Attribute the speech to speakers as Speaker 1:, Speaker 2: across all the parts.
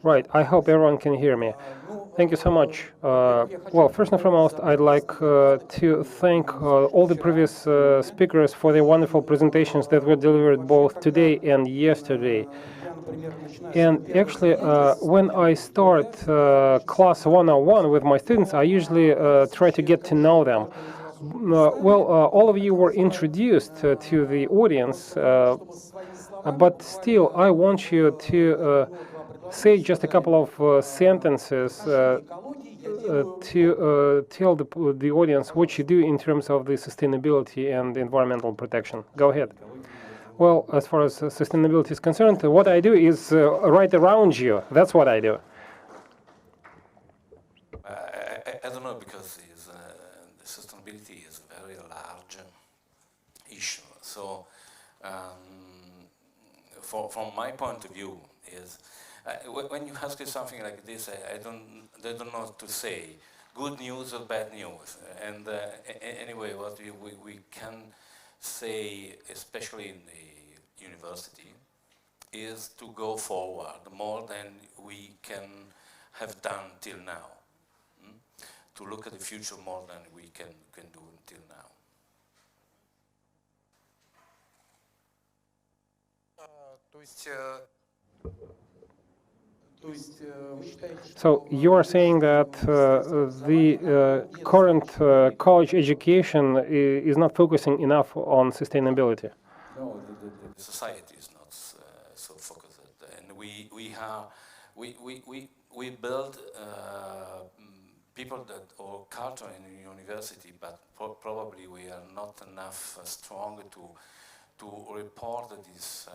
Speaker 1: Right, I hope everyone can hear me. Thank you so much. Well, first and foremost, I'd like to thank all the previous speakers for their wonderful presentations that were delivered both today and yesterday. And actually, when I start class 101 with my students, I usually try to get to know them. All of you were introduced to the audience, but still, I want you to say just a couple of sentences to tell the audience what you do in terms of the sustainability and environmental protection. Go ahead. Well, as far as sustainability is concerned, what I do is right around you. That's what I do.
Speaker 2: I don't know, because the sustainability is a very large issue. So, from my point of view, is when you ask me something like this, I don't know what to say. Good news or bad news? And anyway, what we can say, especially in the university, is to go forward more than we can have done till now. To look at the future more than we can do until now.
Speaker 1: So you are saying that the current college education is not focusing enough on sustainability?
Speaker 2: No, the society is not so focused, and we build people that or culture in the university, but probably we are not enough strong to report this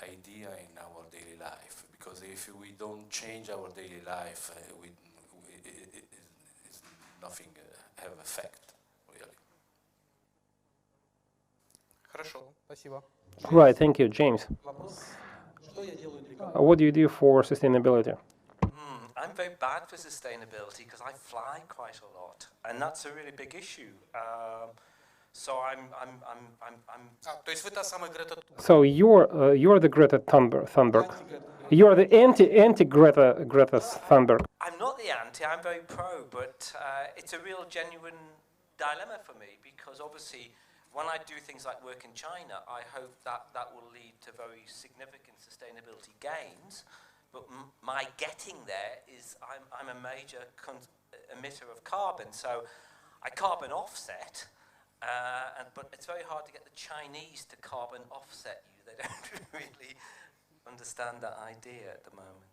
Speaker 2: idea in our daily life. Because if we don't change our daily life, it's nothing have effect, really.
Speaker 3: Хорошо, спасибо.
Speaker 1: Right, thank you, James. What do you do for sustainability?
Speaker 4: I'm very bad for sustainability because I fly quite a lot, and that's a really big issue. So I'm.
Speaker 3: То есть вы та самая Грета.
Speaker 1: So you're the Greta Thunberg. You're the anti Greta Thunberg.
Speaker 4: I'm not the anti. I'm very pro, but it's a real genuine dilemma for me, because obviously, when I do things like work in China, I hope that will lead to very significant sustainability gains. But my getting there is I'm a major emitter of carbon, so I carbon offset, but it's very hard to get the Chinese to carbon offset you. They don't really understand that idea at the moment.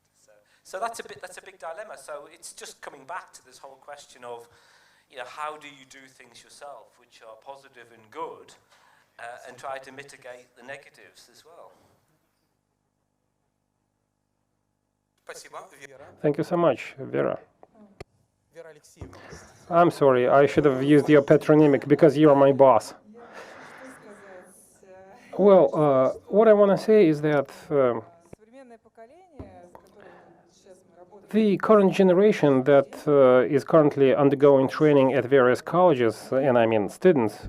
Speaker 4: So that's a big dilemma. So it's just coming back to this whole question of, how do you do things yourself which are positive and good, and try to mitigate the negatives as well.
Speaker 1: Thank you so much, Vera. I'm sorry, I should have used your patronymic because you're my boss. Well, what I want to say is that the current generation that is currently undergoing training at various colleges, and I mean students,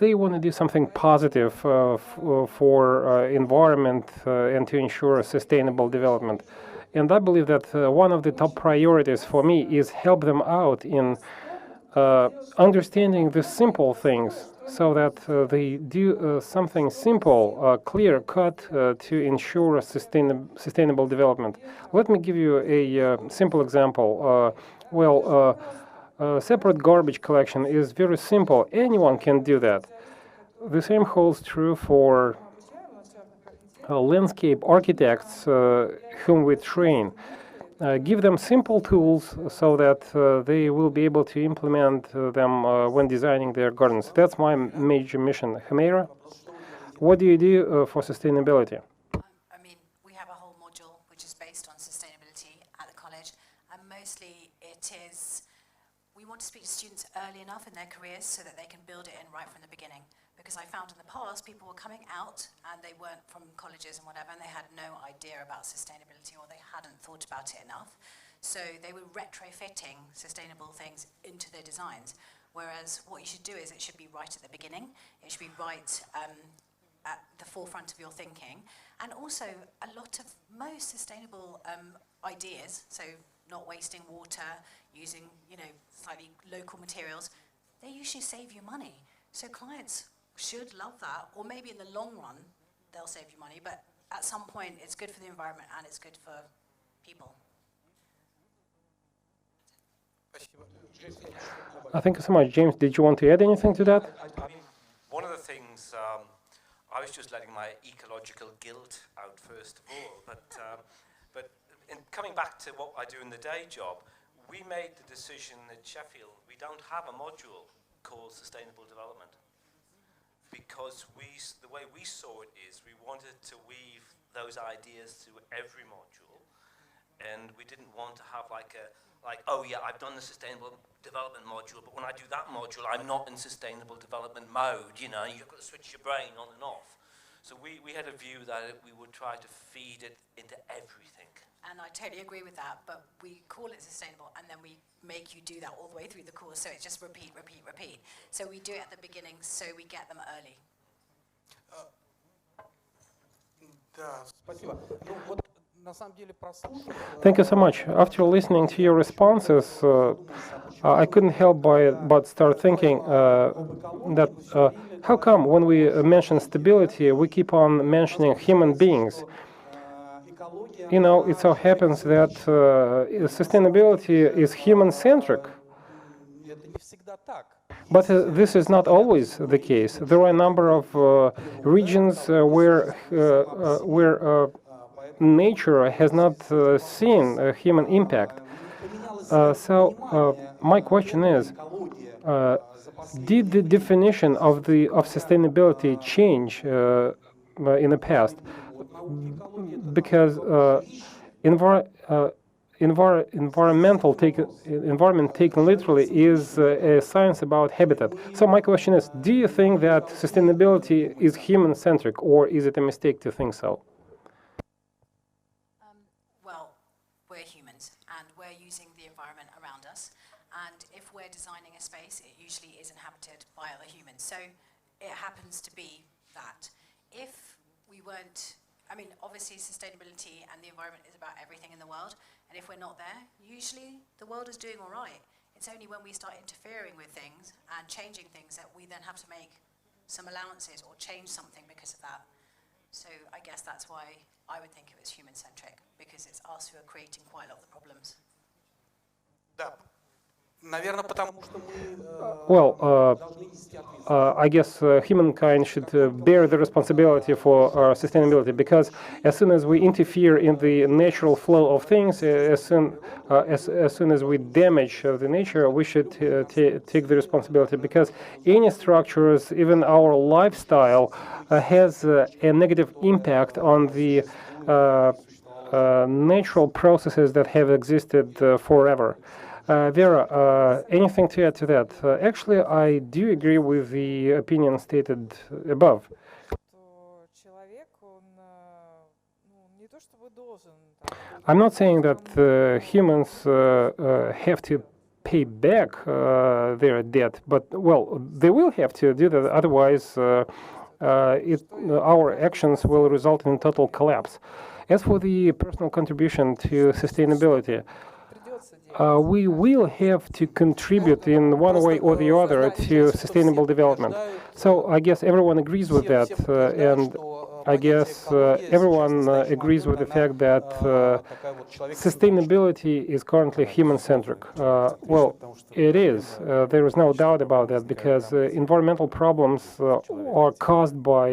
Speaker 1: they want to do something positive for environment and to ensure sustainable development. And I believe that one of the top priorities for me is help them out in understanding the simple things, so that they do something simple, clear-cut, to ensure sustainable development. Let me give you a simple example. Separate garbage collection is very simple. Anyone can do that. The same holds true for landscape architects whom we train. Give them simple tools so that they will be able to implement them when designing their gardens. That's my major mission. Humaira, what do you do for sustainability?
Speaker 5: I mean, we have a whole module which is based on sustainability at the college, and mostly it is, we want to speak to students early enough in their careers so that they can build it in right from the beginning. Because I found in the past, people were coming out and they weren't from colleges and whatever, and they had no idea about sustainability, or they hadn't thought about it enough. So they were retrofitting sustainable things into their designs. Whereas what you should do is it should be right at the beginning. It should be right at the forefront of your thinking. And also, a lot of most sustainable ideas, so not wasting water, using, slightly local materials, they usually save you money. So clients should love that, or maybe in the long run, they'll save you money, but at some point, it's good for the environment and it's good for people.
Speaker 1: Thank you so much. James, did you want to add anything to that?
Speaker 4: I mean, one of the things, I was just letting my ecological guilt out first of all, but in coming back to what I do in the day job, we made the decision at Sheffield, we don't have a module called Sustainable Development, because the way we saw it is we wanted to weave those ideas through every module, and we didn't want to have oh yeah, I've done the sustainable development module, but when I do that module, I'm not in sustainable development mode, you've got to switch your brain on and off. So we had a view that we would try to feed it into everything.
Speaker 5: And I totally agree with that, but we call it sustainable, and then we make you do that all the way through the course, so it's just repeat, repeat, repeat. So we do it at the beginning, so we get them early.
Speaker 1: Thank you so much. After listening to your responses, I couldn't help but start thinking that how come when we mention stability, we keep on mentioning human beings? It so happens that sustainability is human-centric. But this is not always the case. There are a number of regions where nature has not seen a human impact. So my question is, did the definition of sustainability change in the past? Because environment taken literally is a science about habitat. So my question is, do you think that sustainability is human-centric, or is it a mistake to think so?
Speaker 5: Well, we're humans, and we're using the environment around us. And if we're designing a space, it usually is inhabited by other humans. So it happens to be that. If we weren't, obviously sustainability and the environment is about everything in the world. And if we're not there, usually the world is doing all right. It's only when we start interfering with things and changing things that we then have to make some allowances or change something because of that. So I guess that's why I would think it was human-centric, because it's us who are creating quite a lot of the problems.
Speaker 1: Well, I guess humankind should bear the responsibility for sustainability, because as soon as we interfere in the natural flow of things, as soon as we damage the nature, we should take the responsibility, because any structures, even our lifestyle, has a negative impact on the natural processes that have existed forever. Vera, anything to add to that? Actually, I do agree with the opinion stated above. I'm not saying that humans have to pay back their debt, but, well, they will have to do that, otherwise our actions will result in total collapse. As for the personal contribution to sustainability, we will have to contribute in one way or the other to sustainable development. So I guess everyone agrees with that, and I guess everyone agrees with the fact that sustainability is currently human-centric. Well, it is. There is no doubt about that, because environmental problems are caused by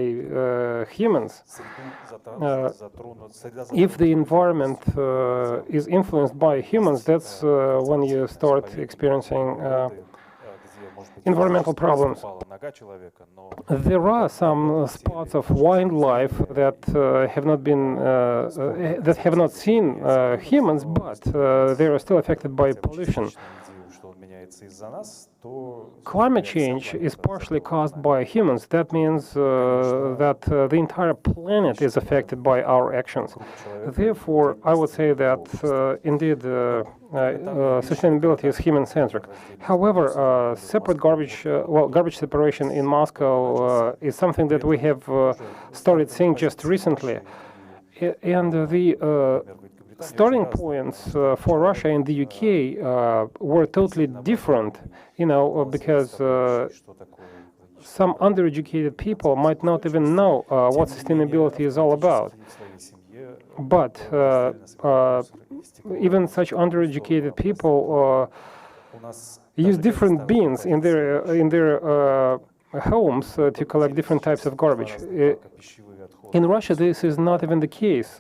Speaker 1: humans. If the environment is influenced by humans, that's when you start experiencing environmental problems. There are some spots of wildlife that have not seen humans, but they are still affected by pollution. climate change is partially caused by humans. That means that the entire planet is affected by our actions. Therefore, I would say that indeed sustainability is human-centric. However, separate garbage, garbage separation in Moscow is something that we have started seeing just recently. And the starting points for Russia and the UK were totally different, you know, because some undereducated people might not even know what sustainability is all about. But even such undereducated people use different bins in their homes to collect different types of garbage. In Russia, this is not even the case.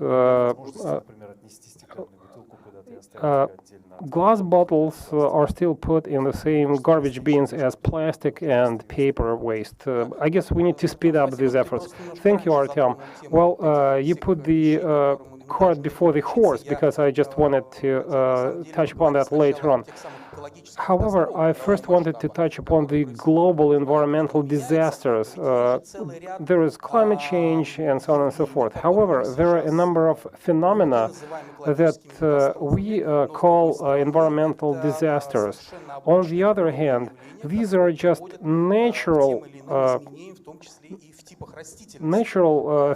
Speaker 1: Glass bottles are still put in the same garbage bins as plastic and paper waste. I guess we need to speed up these efforts. Thank you, Artem. Well, you put the cart before the horse, because I just wanted to touch upon that later on. However, I first wanted to touch upon the global environmental disasters. There is climate change and so on and so forth. However, there are a number of phenomena that we call environmental disasters. On the other hand, these are just natural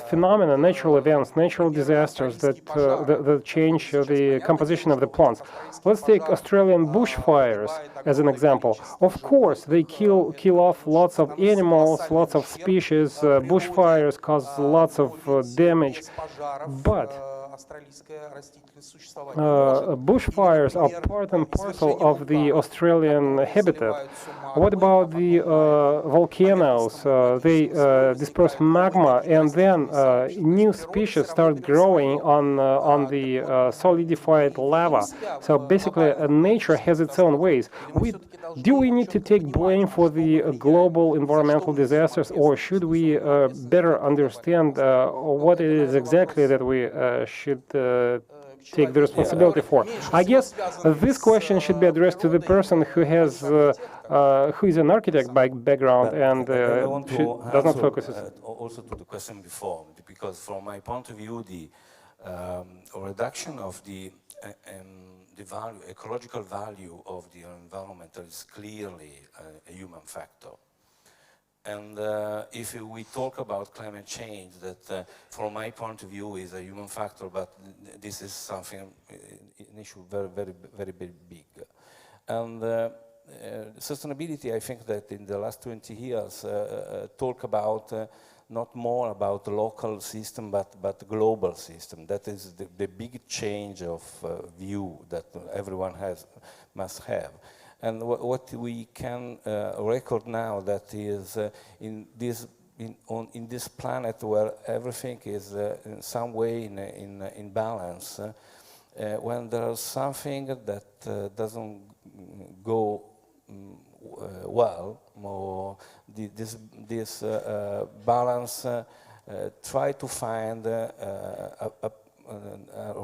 Speaker 1: phenomena, natural events, natural disasters that change the composition of the plants. Let's take Australian bushfires as an example. Of course, they kill off lots of animals, lots of species. Bushfires cause lots of damage, but bushfires are part and parcel of the Australian habitat. What about the volcanoes? They disperse magma, and then new species start growing on the solidified lava. So basically, nature has its own ways. Do we need to take blame for the global environmental disasters, or should we better understand what it is exactly that we should take the responsibility for? I guess this question should be addressed to the person who has who is an architect by background and does not focus.
Speaker 2: Also to the question before, because from my point of view, the reduction of the value, ecological value of the environment is clearly a human factor. And if we talk about climate change, that from my point of view is a human factor, but this is something, an issue very, very, very big. And sustainability, I think that in the last 20 years, talk about not more about the local system, but global system. That is the big change of view that everyone must have. And what we can record now, that is in this planet where everything is in some way in balance, when there's something that doesn't go well, or this balance, try to find a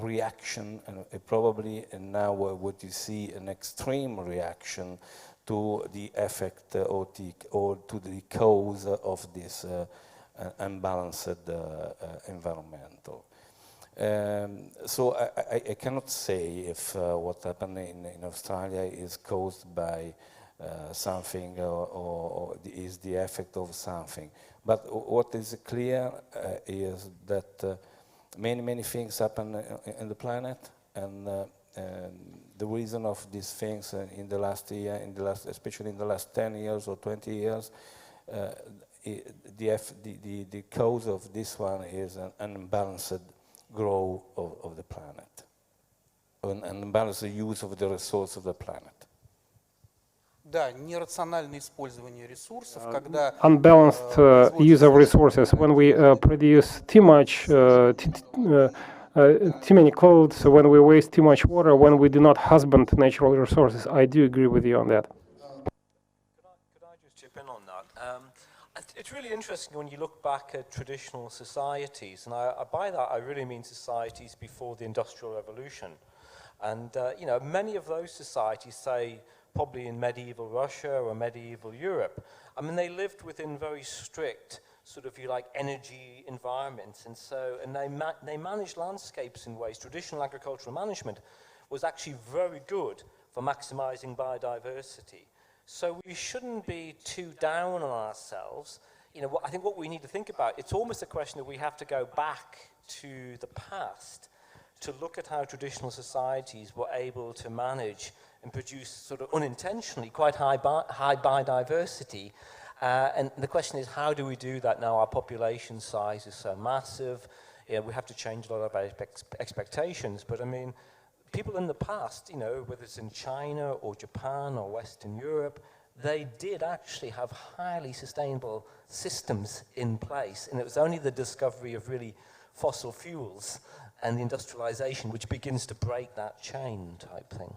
Speaker 2: reaction, and probably now what you see an extreme reaction to the effect or to the cause of this unbalanced environmental. So I cannot say if what happened in Australia is caused by something or is the effect of something. But what is clear is that many things happen in the planet, and the reason of these things in the last year, especially in the last 10 years or 20 years, the cause of this one is an unbalanced growth of the planet, an unbalanced use of the resource of the planet.
Speaker 1: Unbalanced use of resources, when we produce too much, too many clothes, when we waste too much water, when we do not husband natural resources. I do agree with you on that.
Speaker 4: Could I just chip in on that? It's really interesting when you look back at traditional societies, and by that I really mean societies before the Industrial Revolution. And you know, many of those societies, say probably in medieval Russia or medieval Europe. I mean, they lived within very strict sort of, if you like, energy environments, and they managed landscapes in ways. Traditional agricultural management was actually very good for maximizing biodiversity. So we shouldn't be too down on ourselves. You know, I think what we need to think about, it's almost a question that we have to go back to the past to look at how traditional societies were able to manage and produce sort of unintentionally quite high biodiversity. And the question is, how do we do that now? Our population size is so massive. You know, we have to change a lot of our expectations. But I mean, people in the past, you know, whether it's in China or Japan or Western Europe, they did actually have highly sustainable systems in place. And it was only the discovery of really fossil fuels and the industrialization which begins to break that chain type thing.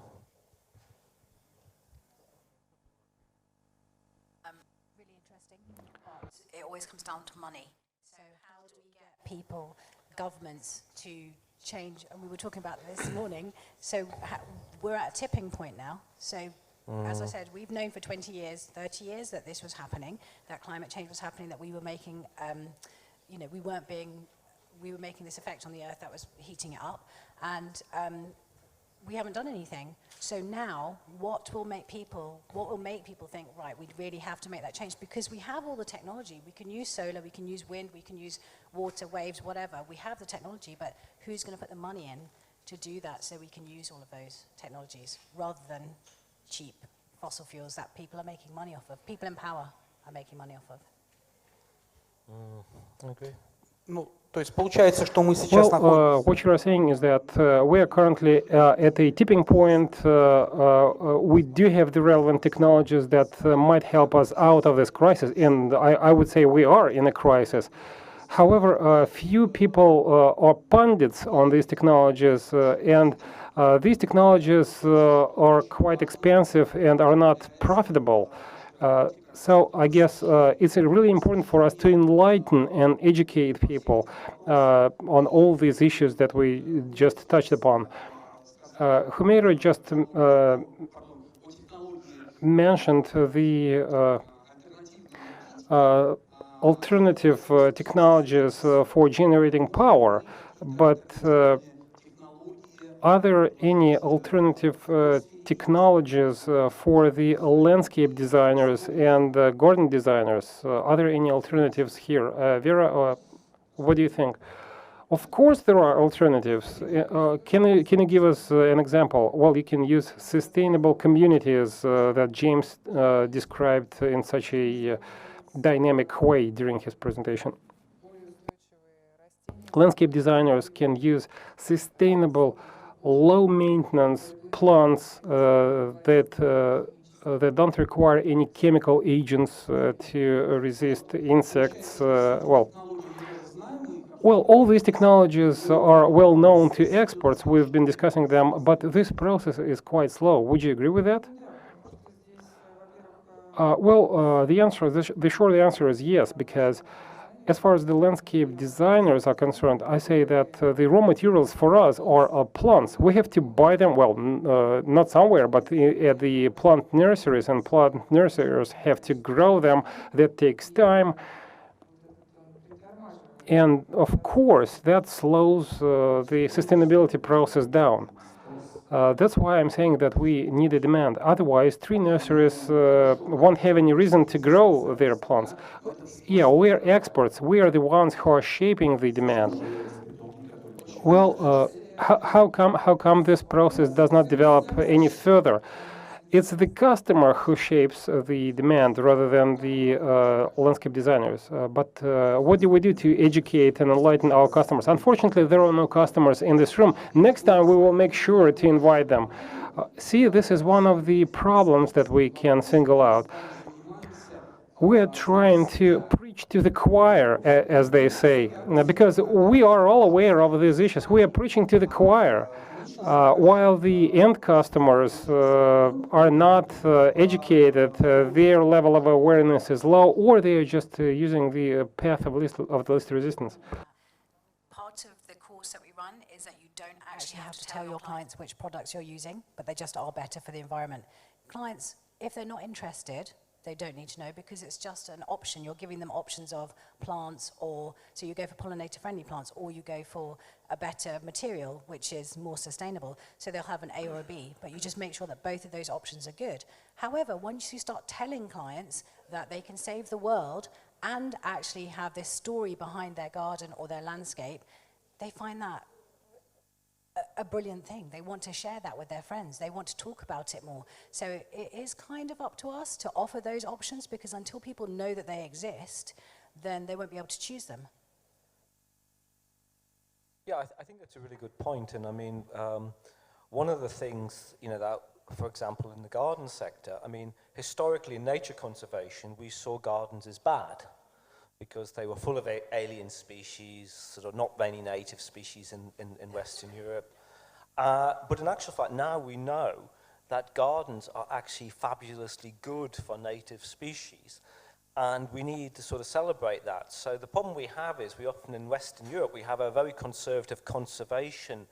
Speaker 5: Really interesting. It always comes down to money. So how do we get people, governments, to change? And we were talking about this morning. So we're at a tipping point now. So as I said, we've known for 20 years, 30 years that this was happening, that climate change was happening, that we were making, you know, we were making this effect on the earth that was heating it up, and we haven't done anything. So now, what will make people think, right, we really have to make that change? Because we have all the technology. We can use solar, we can use wind, we can use water, waves, whatever. We have the technology, but who's going to put the money in to do that so we can use all of those technologies rather than cheap fossil fuels that people are making money off of? People in power are making money off of.
Speaker 4: Okay.
Speaker 3: Ну, то есть получается, что мы сейчас
Speaker 1: Well, what you are saying is that we are currently at a tipping point. We do have the relevant technologies that might help us out of this crisis, and I would say we are in a crisis. However, few people are pundits on these technologies, and these technologies are quite expensive and are not profitable. So I guess it's really important for us to enlighten and educate people on all these issues that we just touched upon. Humaira just mentioned the alternative technologies for generating power, but are there any alternative technologies for the landscape designers and garden designers? Are there any alternatives here? Vera, what do you think? Of course there are alternatives. Can you give us an example? Well, you can use sustainable communities that James described in such a dynamic way during his presentation. Landscape designers can use sustainable, low-maintenance plants that don't require any chemical agents to resist insects. Well, all these technologies are well known to experts. We've been discussing them, but this process is quite slow. Would you agree with that? The short answer is yes, because as far as the landscape designers are concerned, I say that the raw materials for us are plants. We have to buy them, well, not somewhere, but at the plant nurseries, and plant nurseries have to grow them. That takes time. And of course, that slows the sustainability process down. That's why I'm saying that we need a demand. Otherwise, tree nurseries won't have any reason to grow their plants. Yeah, we're experts. We are the ones who are shaping the demand. Well, how come this process does not develop any further? It's the customer who shapes the demand rather than the landscape designers. But what do we do to educate and enlighten our customers? Unfortunately, there are no customers in this room. Next time, we will make sure to invite them. See, this is one of the problems that we can single out. We are trying to preach to the choir, as they say, because we are all aware of these issues. We are preaching to the choir. While the end customers are not educated, their level of awareness is low, or they are just using the path of the least resistance.
Speaker 5: Part of the course that we run is that you don't actually have to tell your clients which products you're using, but they just are better for the environment. clients, if they're not interested, they don't need to know because it's just an option. You're giving them options of plants, or so you go for pollinator-friendly plants, or you go for a better material, which is more sustainable. So they'll have an A or a B, but you just make sure that both of those options are good. However, once you start telling clients that they can save the world and actually have this story behind their garden or their landscape, they find that a brilliant thing. They want to share that with their friends. They want to talk about it more. So it is kind of up to us to offer those options, because until people know that they exist, then they won't be able to choose them.
Speaker 6: Yeah, I think that's a really good point. And I mean, one of the things, that, for example, in the garden sector, I mean, historically in nature conservation, we saw gardens as bad because they were full of alien species, sort of not many native species in Western Europe. But in actual fact, now we know that gardens are actually fabulously good for native species, and we need to sort of celebrate that. So the problem we have is we often in Western Europe, we have a very conservative conservation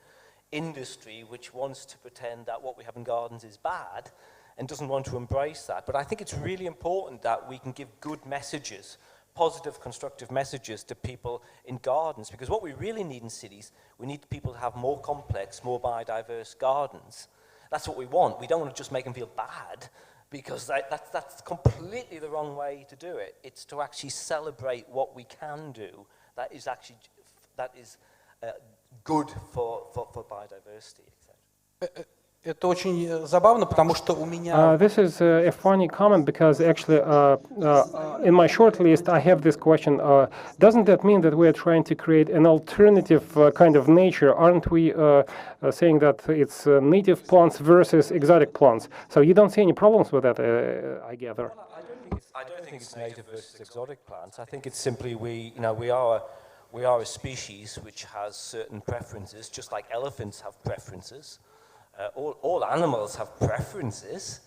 Speaker 6: industry which wants to pretend that what we have in gardens is bad and doesn't want to embrace that. But I think it's really important that we can give good messages, positive, constructive messages to people in gardens, because what we really need in cities, we need people to have more complex, more biodiverse gardens. That's what we want. We don't want to just make them feel bad, because that's completely the wrong way to do it. It's to actually celebrate what we can do that is actually good for biodiversity, etc.
Speaker 3: Это очень забавно, потому что у меня...
Speaker 1: This is a funny comment, because actually in my short list I have this question. Doesn't that mean that we are trying to create an alternative kind of nature? Aren't we saying that it's native plants versus exotic plants? So you don't see any problems with that, I gather?
Speaker 6: I don't think it's native versus exotic plants. I think it's simply we are a species which has certain preferences, just like elephants have preferences. All animals have preferences.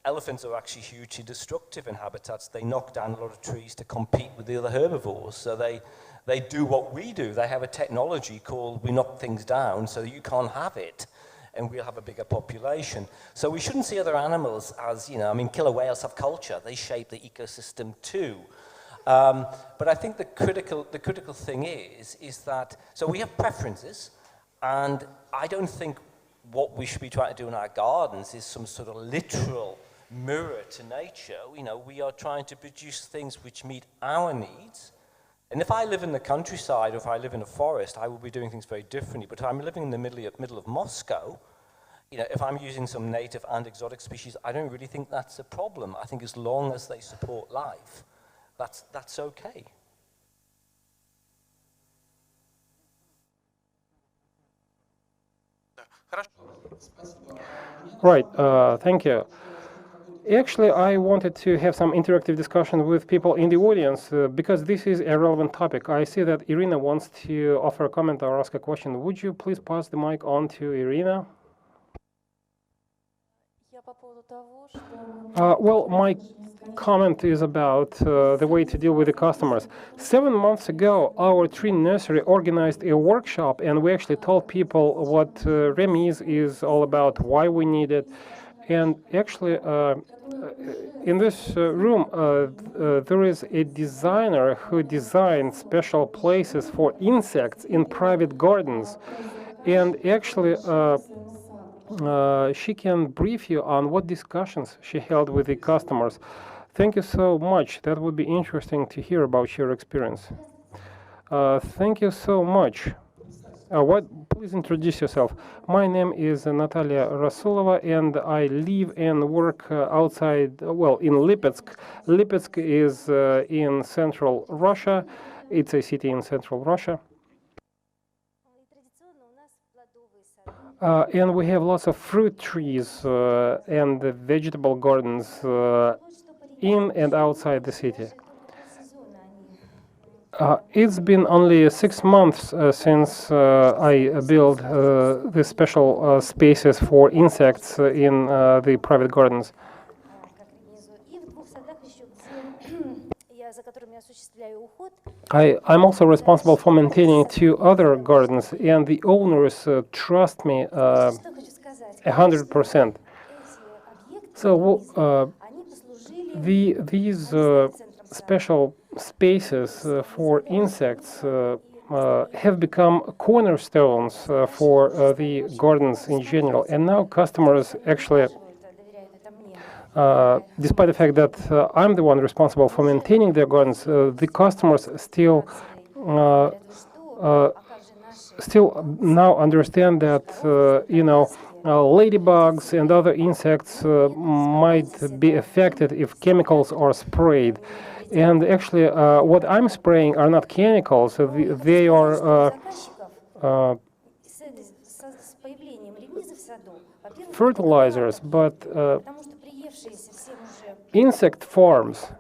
Speaker 6: Elephants are actually hugely destructive in habitats. They knock down a lot of trees to compete with the other herbivores. So they do what we do. They have a technology called we knock things down so you can't have it, and we'll have a bigger population. So we shouldn't see other animals as, killer whales have culture. They shape the ecosystem too. But I think the critical thing is that, so we have preferences, and I don't think what we should be trying to do in our gardens is some sort of literal mirror to nature. We are trying to produce things which meet our needs. And if I live in the countryside, or if I live in a forest, I will be doing things very differently. But if I'm living in the middle of Moscow, if I'm using some native and exotic species, I don't really think that's a problem. I think as long as they support life, that's okay.
Speaker 1: Right, thank you. Actually, I wanted to have some interactive discussion with people in the audience because this is a relevant topic. I see that Irina wants to offer a comment or ask a question. Would you please pass the mic on to Irina? Well, my comment is about the way to deal with the customers. 7 months ago, our tree nursery organized a workshop, and we actually told people what Remis is all about, why we need it. And actually, in this room, there is a designer who designed special places for insects in private gardens. And actually, she can brief you on what discussions she held with the customers. Thank you so much. That would be interesting to hear about your experience. Thank you so much. Please introduce yourself. My name is Natalia Rasulova, and I live and work outside, in Lipetsk. Lipetsk is in central Russia. It's a city in central Russia. And we have lots of fruit trees and vegetable gardens in and outside the city. It's been only 6 months since I built the special spaces for insects in the private gardens. I'm also responsible for maintaining 2 other gardens, and the owners trust me 100%. So these special spaces for insects have become cornerstones for the gardens in general, and now customers actually, despite the fact that I'm the one responsible for maintaining their gardens, the customers still now understand that ladybugs and other insects might be affected if chemicals are sprayed. And actually, what I'm spraying are not chemicals; they are fertilizers, but insect farms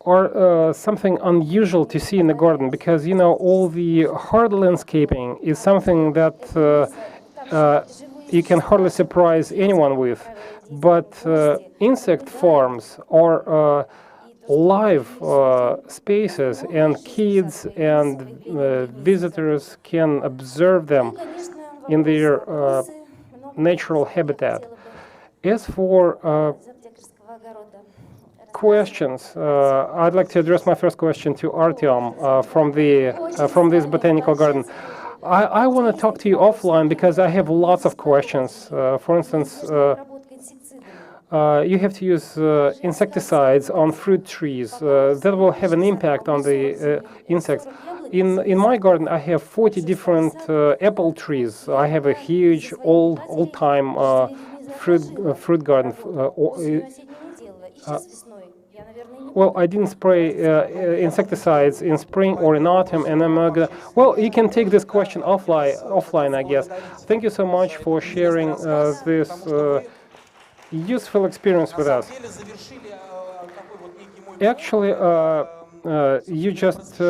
Speaker 1: are something unusual to see in the garden, because all the hard landscaping is something that you can hardly surprise anyone with. But insect farms are live spaces, and kids and visitors can observe them in their natural habitat. As for questions, I'd like to address my first question to Artem from this botanical garden. I want to talk to you offline because I have lots of questions. For instance, you have to use insecticides on fruit trees. That will have an impact on the insects. In my garden, I have 40 different apple trees. I have a huge old-time fruit garden. Well, I didn't spray insecticides in spring or in autumn, and I'm gonna. Well, you can take this question offline, I guess. Thank you so much for sharing this useful experience with us. Actually, you just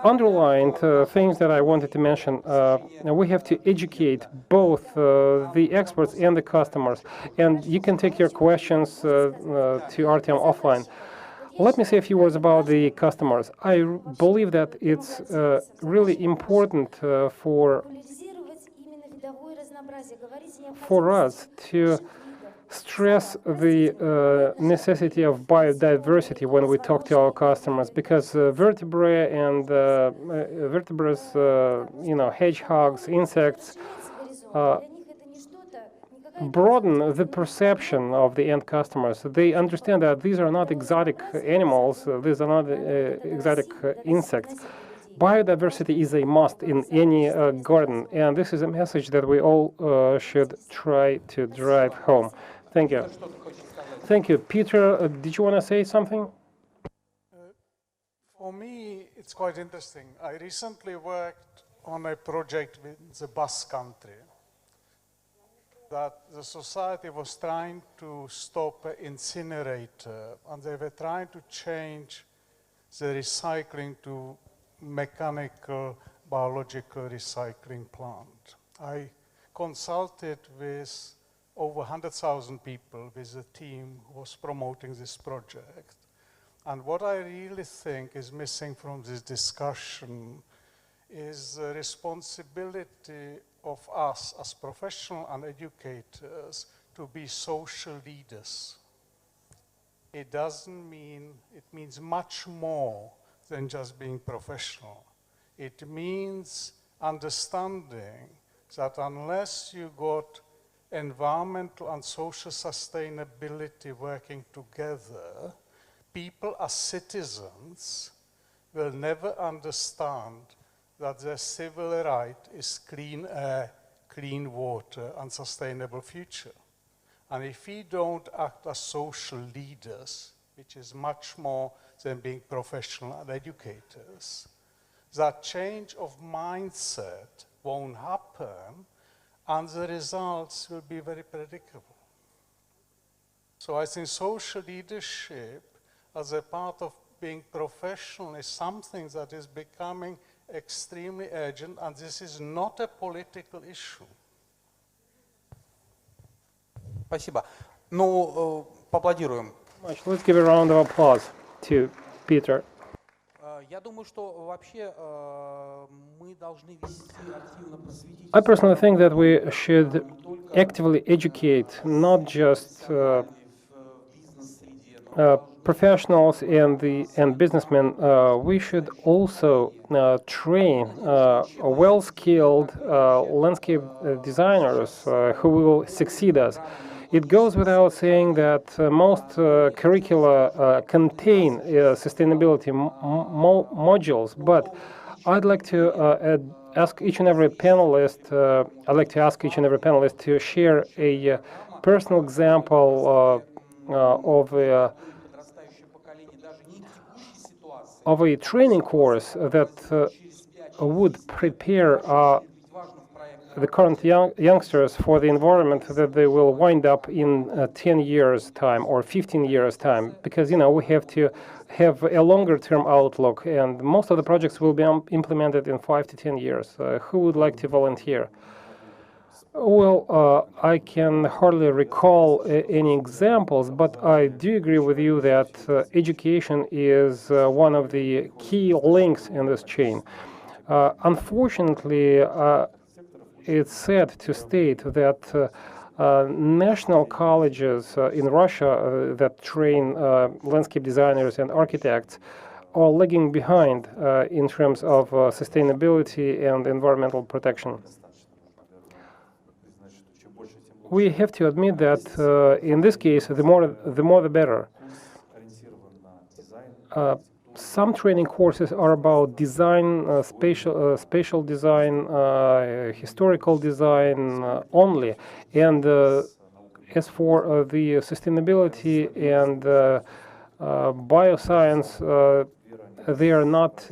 Speaker 1: underlined things that I wanted to mention. We have to educate both the experts and the customers, and you can take your questions to Artem offline. Let me say a few words about the customers. I believe that it's really important for us to stress the necessity of biodiversity when we talk to our customers, because vertebrae and vertebrates, hedgehogs, insects, broaden the perception of the end customers. They understand that these are not exotic animals, these are not exotic insects. Biodiversity is a must in any garden, and this is a message that we all should try to drive home. Thank you. Thank you. Peter, did you want to say something?
Speaker 7: For me, it's quite interesting. I recently worked on a project with the Basque Country that the society was trying to stop an incinerator, and they were trying to change the recycling to mechanical biological recycling plant. I consulted with over 100,000 people with a team who was promoting this project. And what I really think is missing from this discussion is the responsibility of us as professionals and educators to be social leaders. It means much more than just being professional. It means understanding that unless you got environmental and social sustainability working together, people as citizens will never understand that their civil right is clean air, clean water, and sustainable future. And if we don't act as social leaders, which is much more than being professional and educators, that change of mindset won't happen, and the results will be very predictable. So I think social leadership as a part of being professional is something that is becoming extremely urgent, and this is not a political issue.
Speaker 3: Спасибо. Ну, поаплодируем.
Speaker 1: Let's give a round of applause to Peter.
Speaker 3: Я думаю, что вообще мы должны вести активно
Speaker 1: I personally think that we should actively educate not just professionals and businessmen. We should also train well-skilled landscape designers who will succeed us. It goes without saying that most curricula contain sustainability modules, but I'd like to ask each and every panelist. I'd like to ask each and every panelist to share a personal example of a training course that would prepare the current youngsters for the environment that they will wind up in 10 years' time or 15 years' time. Because, we have to have a longer-term outlook, and most of the projects will be implemented in 5 to 10 years. Who would like to volunteer? Well, I can hardly recall any examples, but I do agree with you that education is one of the key links in this chain. Unfortunately, it's sad to state that national colleges in Russia that train landscape designers and architects are lagging behind in terms of sustainability and environmental protection. We have to admit that in this case, the more the better. Some training courses are about design, spatial design, historical design only, and as for the sustainability and bioscience, they are not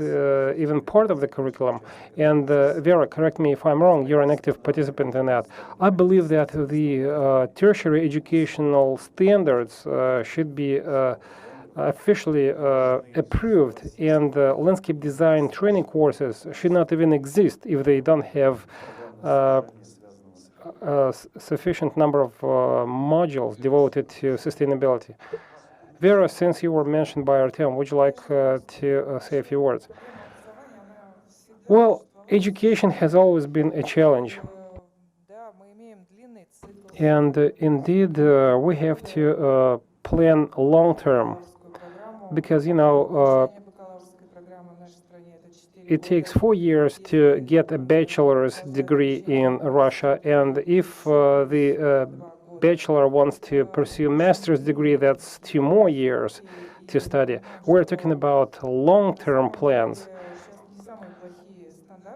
Speaker 1: even part of the curriculum. And Vera, correct me if I'm wrong, you're an active participant in that. I believe that the tertiary educational standards should be officially approved, and landscape design training courses should not even exist if they don't have a sufficient number of modules devoted to sustainability. Vera, since you were mentioned by Artem, would you like to say a few words? Well, education has always been a challenge. And indeed, we have to plan long-term, because, it takes 4 years to get a bachelor's degree in Russia, and if the bachelor wants to pursue a master's degree, that's 2 more years to study. We're talking about long-term plans.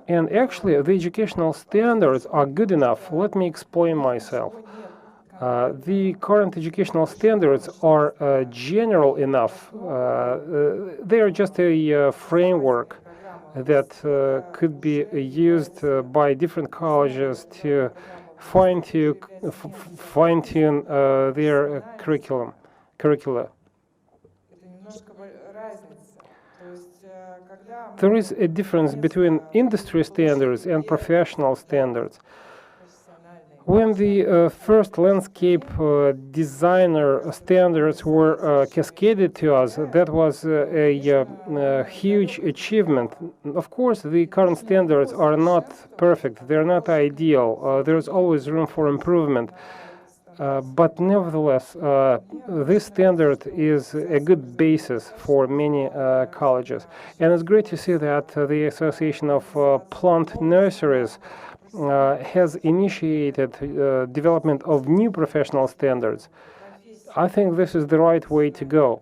Speaker 1: And actually, the educational standards are good enough. Let me explain myself. The current educational standards are general enough. They are just a framework that could be used by different colleges to fine-tune their curricula. There is a difference between industry standards and professional standards. When the first landscape designer standards were cascaded to us, that was a huge achievement. Of course, the current standards are not perfect, they're not ideal, there's always room for improvement. But nevertheless, this standard is a good basis for many colleges. And it's great to see that the Association of Plant Nurseries has initiated development of new professional standards. I think this is the right way to go.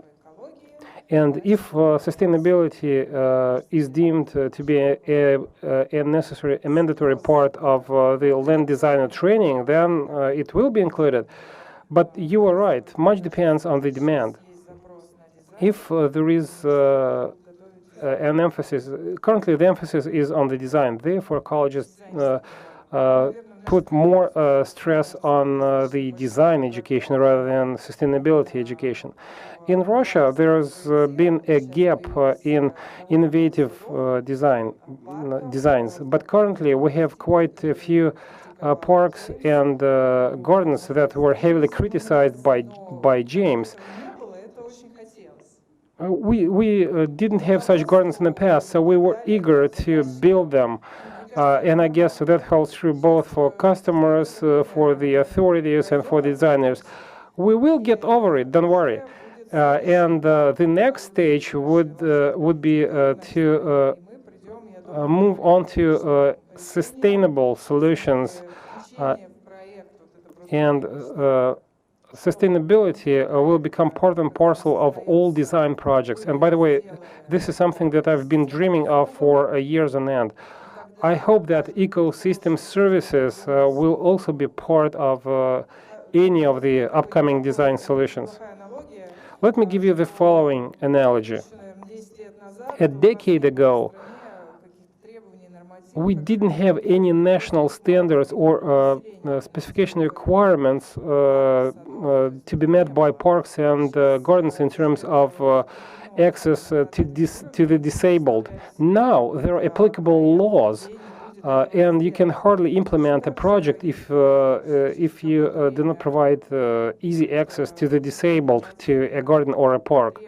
Speaker 1: And if sustainability is deemed to be a mandatory part of the land designer training, then it will be included. But you are right, much depends on the demand. If there is an emphasis, currently the emphasis is on the design, therefore colleges put more stress on the design education rather than sustainability education. In Russia, there's been a gap in innovative designs, but currently we have quite a few parks and gardens that were heavily criticized by James. we didn't have such gardens in the past, so we were eager to build them. And I guess that holds true both for customers, for the authorities, and for designers. We will get over it, don't worry. And the next stage would be to move on to sustainable solutions, and sustainability will become part and parcel of all design projects. And by the way, this is something that I've been dreaming of for years on end. I hope that ecosystem services will also be part of any of the upcoming design solutions. Let me give you the following analogy. A decade ago, we didn't have any national standards or specification requirements to be met by parks and gardens in terms of access to the disabled. Now there are applicable laws, and you can hardly implement a project if you do not provide easy access to the disabled to a garden or a park.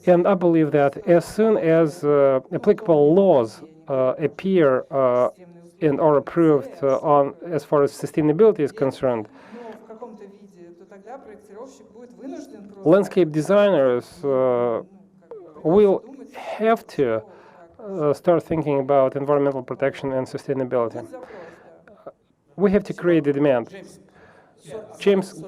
Speaker 1: And I believe that as soon as applicable laws appear and are approved on as far as sustainability is concerned, landscape designers will have to start thinking about environmental protection and sustainability. We have to create the demand. James.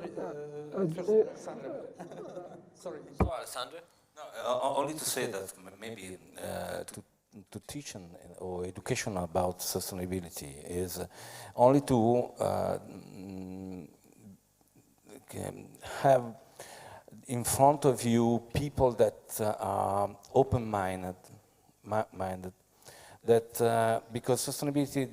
Speaker 3: Sorry.
Speaker 4: Alessandro?
Speaker 2: No, only to say that maybe to teach or education about sustainability is only to have in front of you people that are open-minded, that because sustainability,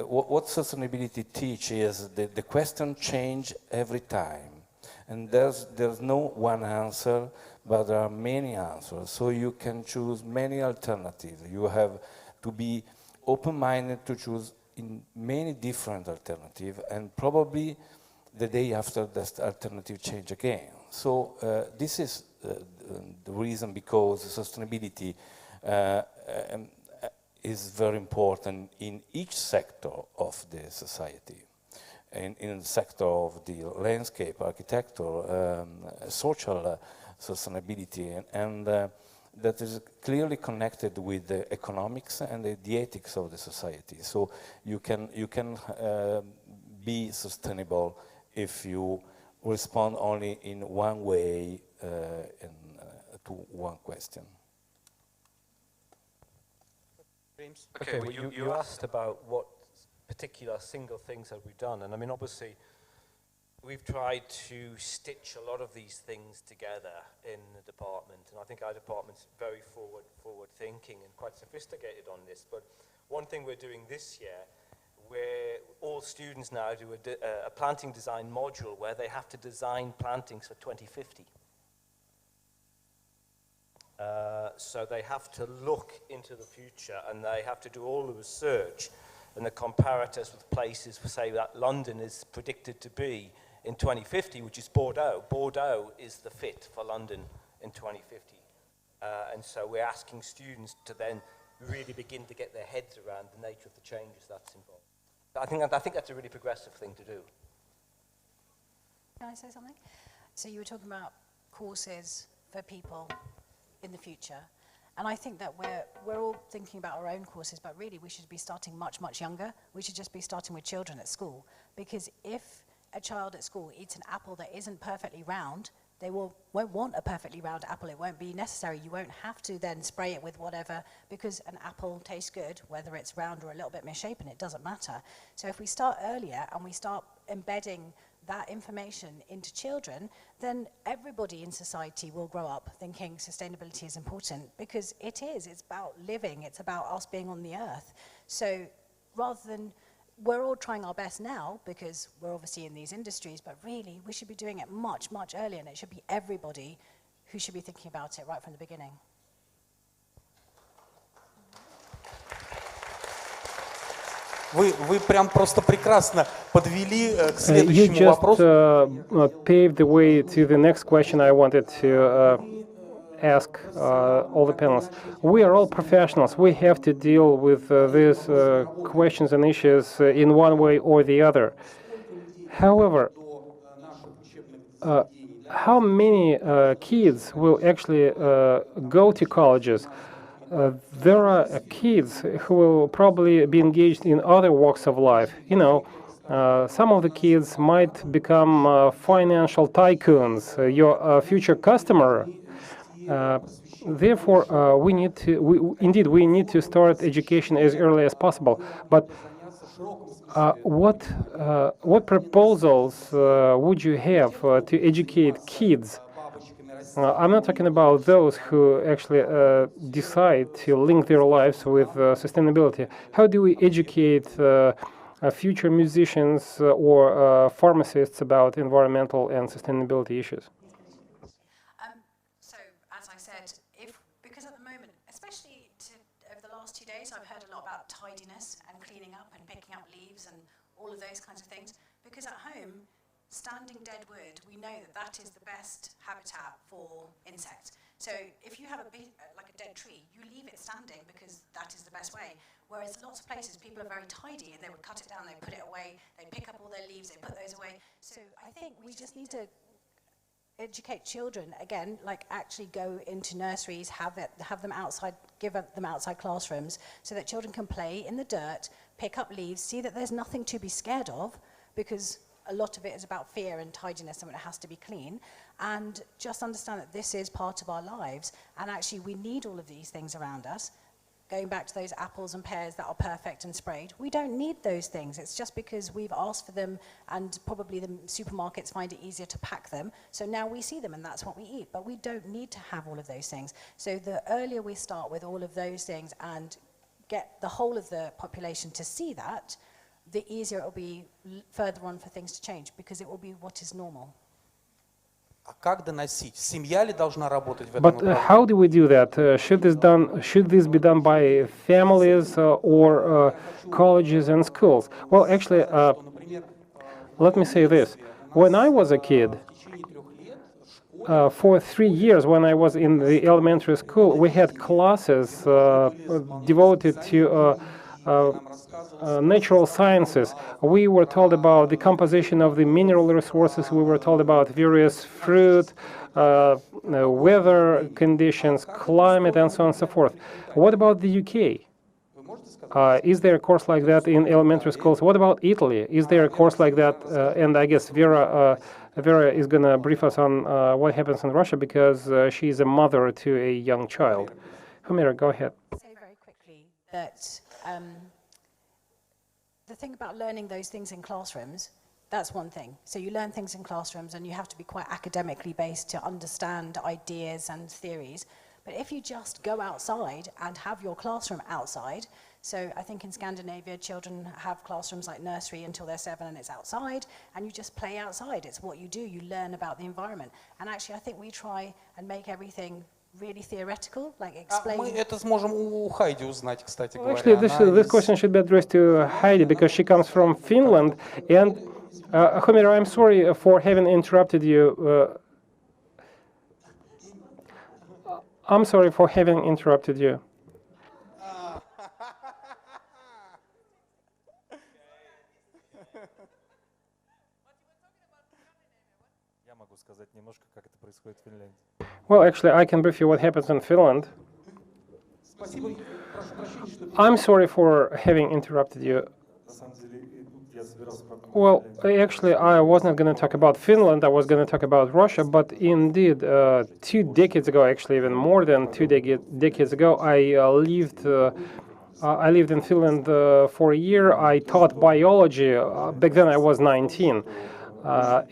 Speaker 2: what sustainability teaches is that the question change every time, and there's no one answer, but there are many answers. So you can choose many alternatives. You have to be open-minded to choose in many different alternatives, and probably the day after that alternative change again. So this is the reason because sustainability is very important in each sector of the society. In the sector of the landscape, architecture, social sustainability, and that is clearly connected with the economics and the ethics of the society. So you can be sustainable if you respond only in one way to one question.
Speaker 6: Okay, well, you asked about what particular single things have we done, and I mean, obviously, we've tried to stitch a lot of these things together in the department, and I think our department's very forward thinking and quite sophisticated on this. But one thing we're doing this year, where all students now do a planting design module where they have to design plantings for 2050. So they have to look into the future, and they have to do all the research and the comparators with places, say that London is predicted to be in 2050, which is Bordeaux. Bordeaux is the fit for London in 2050. And so we're asking students to then really begin to get their heads around the nature of the changes that's involved. I think that's a really progressive thing to do.
Speaker 5: Can I say something? So you were talking about courses for people in the future. And I think that we're all thinking about our own courses, but really we should be starting much, much younger. We should just be starting with children at school. Because if a child at school eats an apple that isn't perfectly round, they won't want a perfectly round apple. It won't be necessary. You won't have to then spray it with whatever, because an apple tastes good, whether it's round or a little bit misshapen, it doesn't matter. So if we start earlier and we start embedding that information into children, then everybody in society will grow up thinking sustainability is important, because it is. It's about living. It's about us being on the earth. So rather than, we're all trying our best now because we're obviously in these industries, but really we should be doing it much, much earlier, and it should be everybody who should be thinking about it right from the beginning.
Speaker 3: Вы прям просто прекрасно подвели к
Speaker 1: You
Speaker 3: следующему вопросу.
Speaker 1: just paved the way to the next question I wanted to ask all the panelists. We are all professionals. We have to deal with these questions and issues in one way or the other. However, how many kids will actually go to colleges? There are kids who will probably be engaged in other walks of life. You know, some of the kids might become financial tycoons, your future customer. Therefore, we need to start education as early as possible. But what proposals would you have to educate kids? I'm not talking about those who actually decide to link their lives with sustainability. How do we educate future musicians or pharmacists about environmental and sustainability issues?
Speaker 5: So, as I said, because at the moment, especially over the last 2 days, I've heard a lot about tidiness and cleaning up and picking up leaves and all of those kinds of things. Because at home, standing dead wood, we know that is the best habitat for insects. So if you have like a dead tree, you leave it standing because that is the best way. Whereas lots of places, people are very tidy and they would cut it down, they put it away, they pick up all their leaves, they put those away. So I think we just need to educate children, again, like actually go into nurseries, have them outside, them outside classrooms so that children can play in the dirt, pick up leaves, see that there's nothing to be scared of, because a lot of it is about fear and tidiness and it has to be clean, and just understand that this is part of our lives, and actually we need all of these things around us. Going back to those apples and pears that are perfect and sprayed, we don't need those things. It's just because we've asked for them and probably the supermarkets find it easier to pack them, so now we see them and that's what we eat, but we don't need to have all of those things. So the earlier we start with all of those things and get the whole of the population to see that, the easier it will be further on for things to change, because it will be what is normal.
Speaker 3: Как доносить? Семья ли должна работать в этом
Speaker 1: But
Speaker 3: направлении?
Speaker 1: how do we do that? Should this be done by families or colleges and schools? Well, actually, let me say this. When I was a kid, for 3 years when I was in the elementary school, we had classes devoted to natural sciences. We were told about the composition of the mineral resources. We were told about various fruit, weather conditions, climate, and so on and so forth. What about the UK? Is there a course like that in elementary schools? What about Italy? Is there a course like that? And I guess Vera is going to brief us on what happens in Russia, because she is a mother to a young child. Humaira, go ahead.
Speaker 5: Say very quickly that the thing about learning those things in classrooms, that's one thing. So you learn things in classrooms and you have to be quite academically based to understand ideas and theories. But if you just go outside and have your classroom outside, so I think in Scandinavia, children have classrooms like nursery until they're 7 and it's outside, and you just play outside. It's what you do. You learn about the environment. And actually, I think we try and make everything really theoretical, like explain.
Speaker 3: Мы это сможем у Хайди узнать, кстати говоря.
Speaker 1: Actually, this question should be addressed to Heidi, because she comes from Finland. And Humaira, I'm sorry for having interrupted you. I'm sorry for having interrupted you. Well, actually, I can brief you what happens in Finland. I'm sorry for having interrupted you. Well, actually, I was not going to talk about Finland. I was going to talk about Russia. But indeed, 2 decades ago, actually even more than 2 decades ago, I lived in Finland for a year. I taught biology. Back then, I was 19.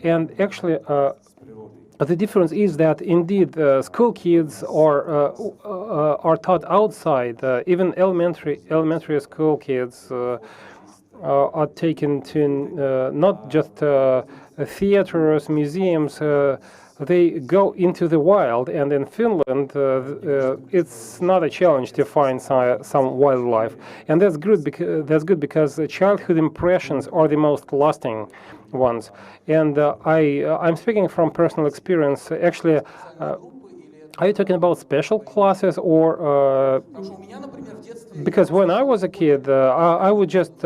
Speaker 1: And actually, the difference is that indeed school kids are taught outside. Even elementary school kids are taken to not just theaters, museums. They go into the wild, and in Finland, it's not a challenge to find some wildlife, and that's good because childhood impressions are the most lasting ones. And I'm speaking from personal experience. Actually, Are you talking about special classes or
Speaker 3: Потому что у меня, например, в детстве...
Speaker 1: because when I was a kid, I would just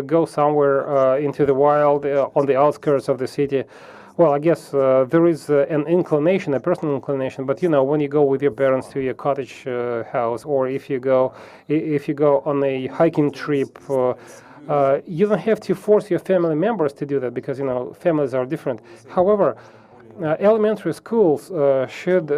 Speaker 1: go somewhere into the wild on the outskirts of the city. Well, I guess there is an inclination, a personal inclination, but you know, when you go with your parents to your cottage house, or if you go on a hiking trip, you don't have to force your family members to do that because you know families are different. However, elementary schools should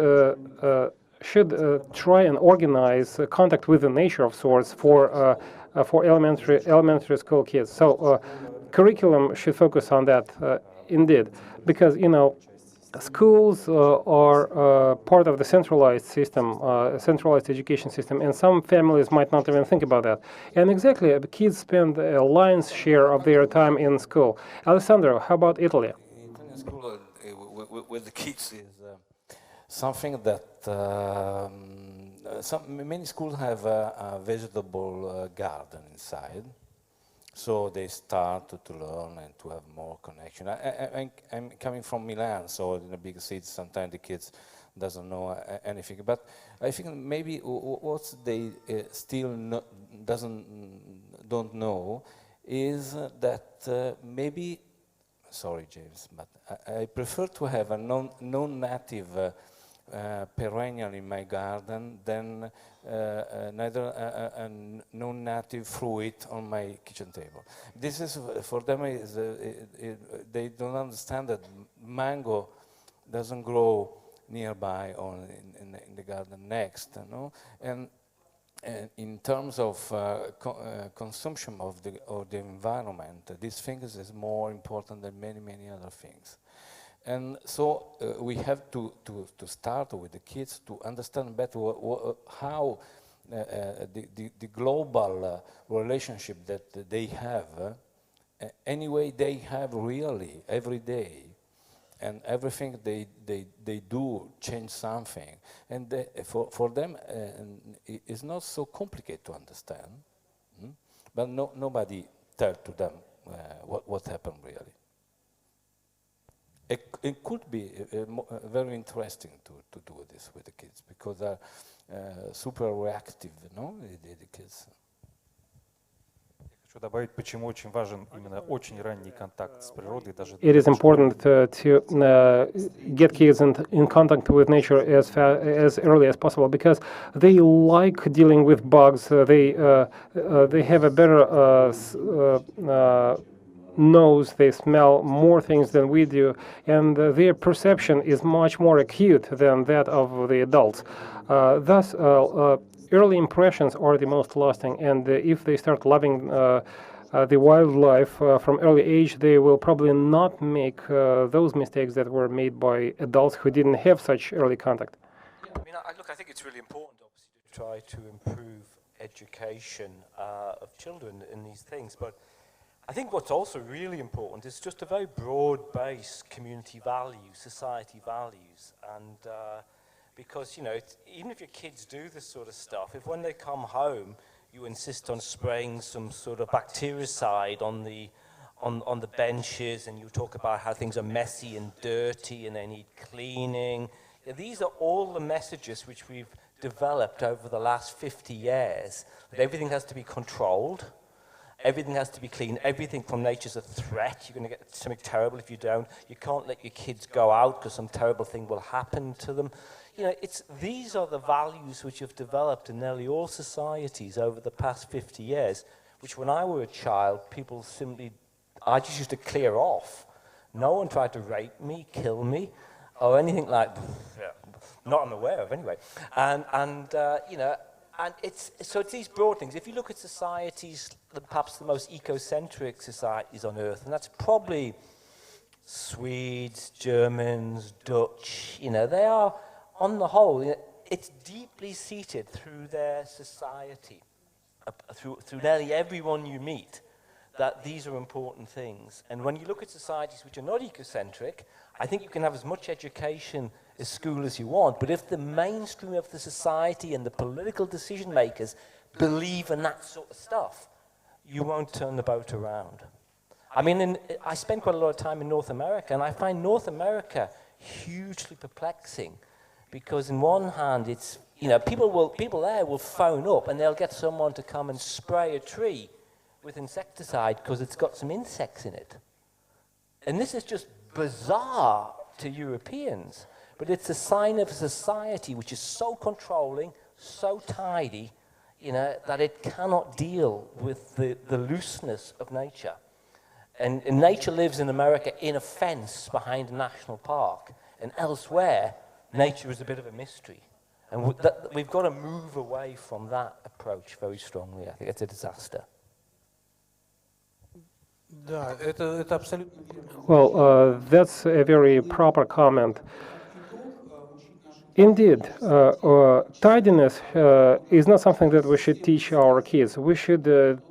Speaker 1: try and organize contact with the nature of sorts for elementary school kids. So curriculum should focus on that indeed, because you know schools are part of the centralized system, centralized education system, and some families might not even think about that. And exactly, the kids spend a lion's share of their time in school. Alessandro, how about Italy?
Speaker 2: Italian school with the kids is something that many schools have a vegetable garden inside, so they start to learn and to have more connection. I'm coming from Milan, so in a big city, sometimes the kids doesn't know anything. But I think maybe what they still don't know is that maybe. Sorry, James, but I prefer to have a non-native perennial in my garden than neither a non-native fruit on my kitchen table. This is for them. They don't understand that mango doesn't grow nearby or in the garden next, you know? And in terms of consumption of the environment, this thing is more important than many other things. And so we have to start with the kids to understand better how the global relationship that they have, anyway they have really every day, and everything they do change something, and for them it's not so complicated to understand, but nobody tell to them what happened really. It could be very interesting to do this with the kids because they're super reactive, you know, the kids.
Speaker 8: Хочу добавить, почему очень важен именно очень ранний контакт с природой, даже.
Speaker 1: It is important to get kids in contact with nature as early as possible because they like dealing with bugs. They have a better nose, they smell more things than we do, and their perception is much more acute than that of the adults. Thus, early impressions are the most lasting, and if they start loving the wildlife from early age, they will probably not make those mistakes that were made by adults who didn't have such early contact.
Speaker 6: Yeah, I mean, look, I think it's really important, obviously, to try to improve education of children in these things, but I think what's also really important is just a very broad-based community values, society values, and because, you know, even if your kids do this sort of stuff, if when they come home you insist on spraying some sort of bactericide on the benches, and you talk about how things are messy and dirty and they need cleaning, these are all the messages which we've developed over the last 50 years, that everything has to be controlled. Everything has to be clean. Everything from nature's a threat. You're going to get something terrible if you don't. You can't let your kids go out because some terrible thing will happen to them. You know, these are the values which have developed in nearly all societies over the past 50 years, which when I were a child, I just used to clear off. No one tried to rape me, kill me, or anything like that. Not I'm aware of, anyway. You know, and it's these broad things. If you look at societies, perhaps the most ecocentric societies on Earth, and that's probably Swedes, Germans, Dutch, you know, they are, on the whole, you know, it's deeply seated through their society, through nearly everyone you meet, that these are important things. And when you look at societies which are not ecocentric, I think you can have as much education as school as you want, but if the mainstream of the society and the political decision makers believe in that sort of stuff, you won't turn the boat around. I mean, I spend quite a lot of time in North America, and I find North America hugely perplexing, because in one hand it's, you know, people there will phone up and they'll get someone to come and spray a tree with insecticide because it's got some insects in it. And this is just bizarre to Europeans, but it's a sign of a society which is so controlling, so tidy, you know, that it cannot deal with the looseness of nature. And nature lives in America in a fence behind a national park, and elsewhere, nature is a bit of a mystery. And we've got to move away from that approach very strongly. I think it's a disaster.
Speaker 3: Да, это абсолютно верно.
Speaker 1: Well, that's a very proper comment. Indeed, tidiness is not something that we should teach our kids. We should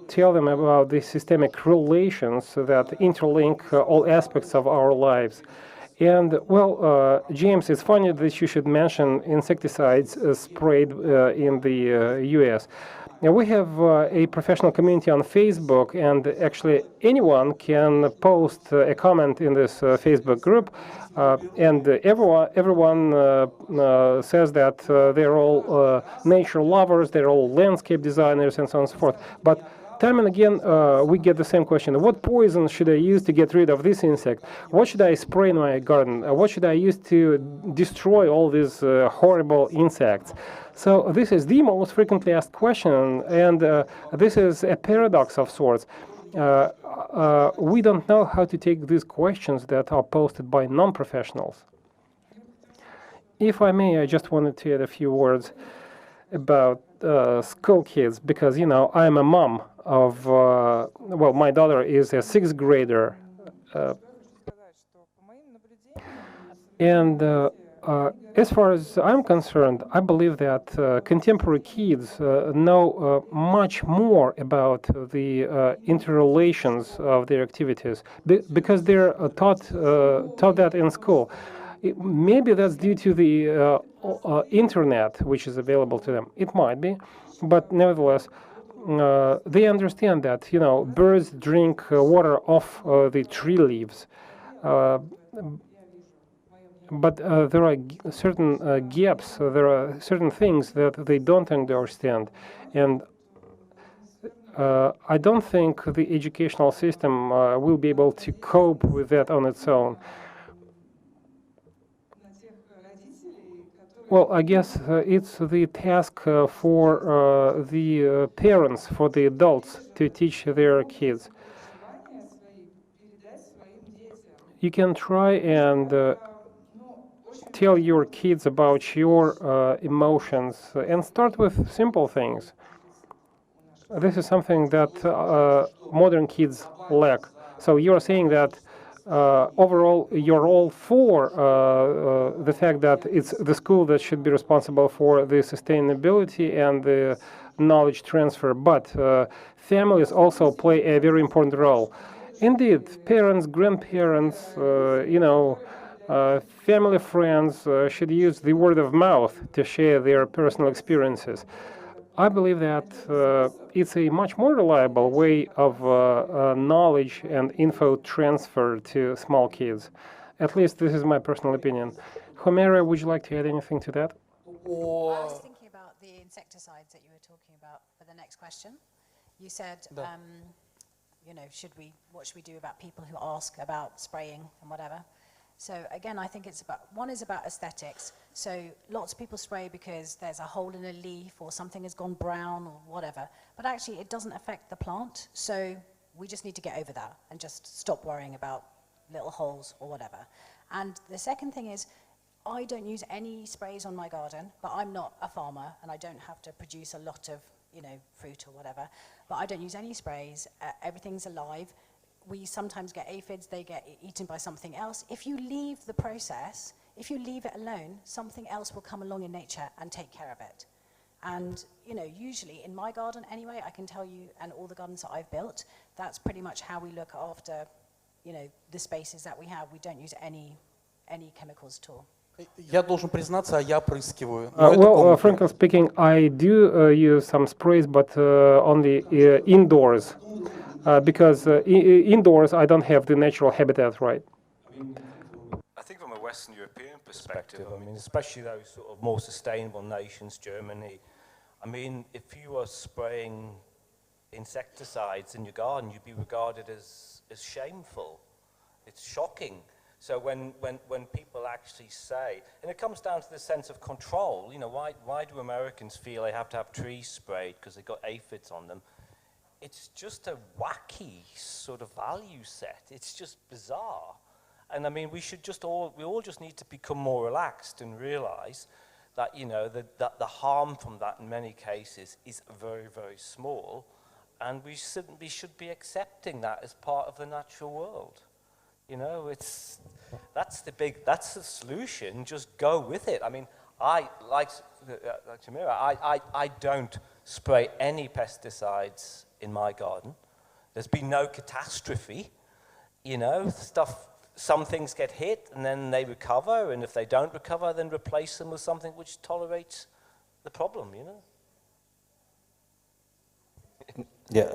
Speaker 1: tell them about the systemic relations that interlink all aspects of our lives. And, well, James, it's funny that you should mention insecticides sprayed in the US. Now, we have a professional community on Facebook, and actually anyone can post a comment in this Facebook group, and everyone says that they're all nature lovers, they're all landscape designers, and so on and so forth. But time and again, we get the same question. What poison should I use to get rid of this insect? What should I spray in my garden? What should I use to destroy all these horrible insects? So this is the most frequently asked question, and this is a paradox of sorts. We don't know how to take these questions that are posted by non-professionals. If I may, I just wanted to add a few words about school kids, because, you know, I'm a mom of, well, my daughter is a 6th grader. And as far as I'm concerned, I believe that contemporary kids know much more about the interrelations of their activities because they're taught that in school. Maybe that's due to the internet, which is available to them. It might be, but nevertheless, they understand that, you know, birds drink water off the tree leaves. But there are certain gaps, there are certain things that they don't understand. And I don't think the educational system will be able to cope with that on its own. Well, I guess it's the task for the parents, for the adults, to teach their kids. You can try and tell your kids about your emotions and start with simple things. This is something that modern kids lack. So you're saying that overall you're all for the fact that it's the school that should be responsible for the sustainability and the knowledge transfer, but families also play a very important role. Indeed, parents, grandparents, you know, family friends should use the word of mouth to share their personal experiences. I believe that it's a much more reliable way of knowledge and info transfer to small kids. At least this is my personal opinion. Humaira, would you like to add anything to that?
Speaker 5: I was thinking about the insecticides that you were talking about for the next question. You said, you know, what should we do about people who ask about spraying and whatever? So again, I think it's about, one is about aesthetics. So lots of people spray because there's a hole in a leaf or something has gone brown or whatever. But actually it doesn't affect the plant. So we just need to get over that and just stop worrying about little holes or whatever. And the second thing is, I don't use any sprays on my garden, but I'm not a farmer and I don't have to produce a lot of, you know, fruit or whatever. But I don't use any sprays. Everything's alive. We sometimes get aphids, they get eaten by something else. If you leave the process, if you leave it alone, something else will come along in nature and take care of it. And, you know, usually in my garden anyway, I can tell you, and all the gardens that I've built, that's pretty much how we look after, you know, the spaces that we have. We don't use any chemicals at all.
Speaker 3: Я должен признаться, я опрыскиваю.
Speaker 1: Well, frankly speaking, I do use some sprays, but only indoors. Because indoors I don't have the natural habitat, right?
Speaker 6: I think from a Western European perspective. I mean, especially those sort of more sustainable nations, Germany. I mean, if you were spraying insecticides in your garden, you'd be regarded as shameful. It's shocking. So when people actually say, and it comes down to the sense of control, you know, why do Americans feel they have to have trees sprayed because they've got aphids on them? It's just a wacky sort of value set. It's just bizarre. And I mean, we all just need to become more relaxed and realize that, you know, that the harm from that in many cases is very, very small. And we should be accepting that as part of the natural world. You know, that's the solution. Just go with it. I mean, like Humaira, I don't spray any pesticides in my garden. There's been no catastrophe. You know, some things get hit and then they recover, and if they don't recover, then replace them with something which tolerates the problem, you know?
Speaker 2: Yeah,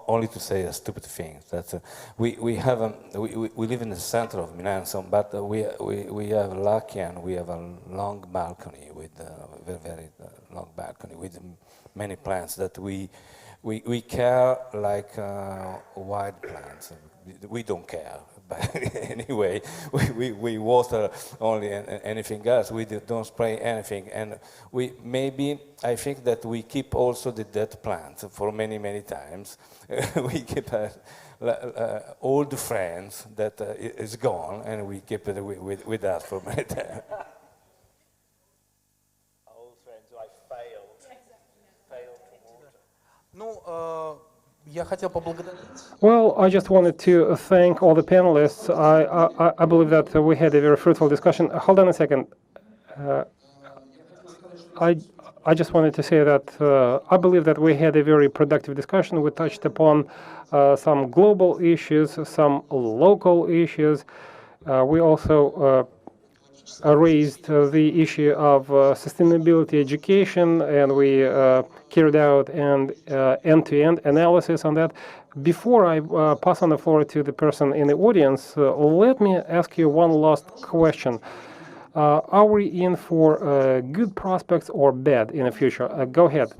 Speaker 2: only to say a stupid thing. That we live in the center of Milan, but we have lucky and we have a long balcony with very long balcony with many plants that we care like wild plants. We don't care. But anyway, we water only anything else. We don't spray anything, and I think that we keep also the dead plants for many times. We keep old friends that is gone, and we keep it with us for many times.
Speaker 6: Old friends who I failed to water.
Speaker 3: Ну, я хотел поблагодарить.
Speaker 1: Well, I just wanted to thank all the panelists. I believe that we had a very fruitful discussion. Hold on a second. I just wanted to say that I believe that we had a very productive discussion. We touched upon some global issues, some local issues. We also raised the issue of sustainability education, and we carried out an end-to-end analysis on that. Before I pass on the floor to the person in the audience, let me ask you one last question. Are we in for good prospects or bad in the future? Go ahead.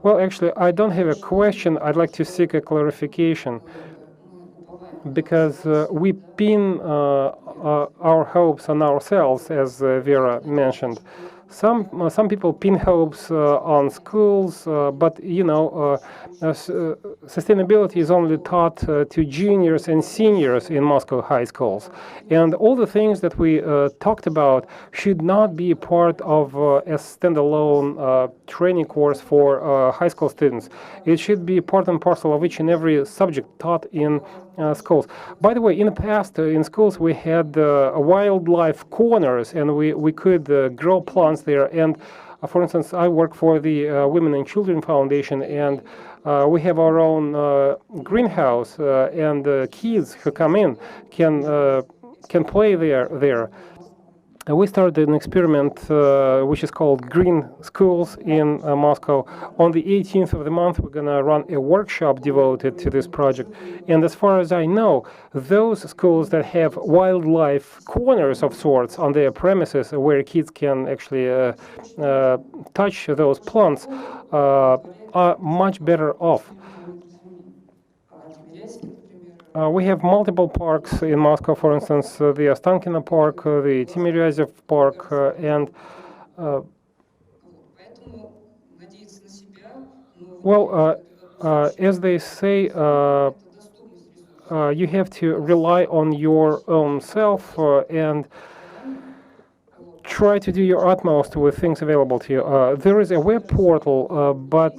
Speaker 1: Well, actually, I don't have a question. I'd like to seek a clarification, because we pin our hopes on ourselves, as Vera mentioned. Some people pin hopes on schools, but you know, sustainability is only taught to juniors and seniors in Moscow high schools, and all the things that we talked about should not be part of a standalone training course for high school students. It should be part and parcel of each and every subject taught in schools. By the way, in the past, in schools, we had wildlife corners, and we could grow plants there. And for instance, I work for the Women and Children Foundation, and we have our own greenhouse, and kids who come in can play there. We started an experiment which is called Green Schools in Moscow. On the 18th of the month, we're going to run a workshop devoted to this project. And as far as I know, those schools that have wildlife corners of sorts on their premises where kids can actually touch those plants are much better off. We have multiple parks in Moscow, for instance, the Ostankino Park, the Timiryazov Park, and well, as they say, you have to rely on your own self and try to do your utmost with things available to you. There is a web portal, but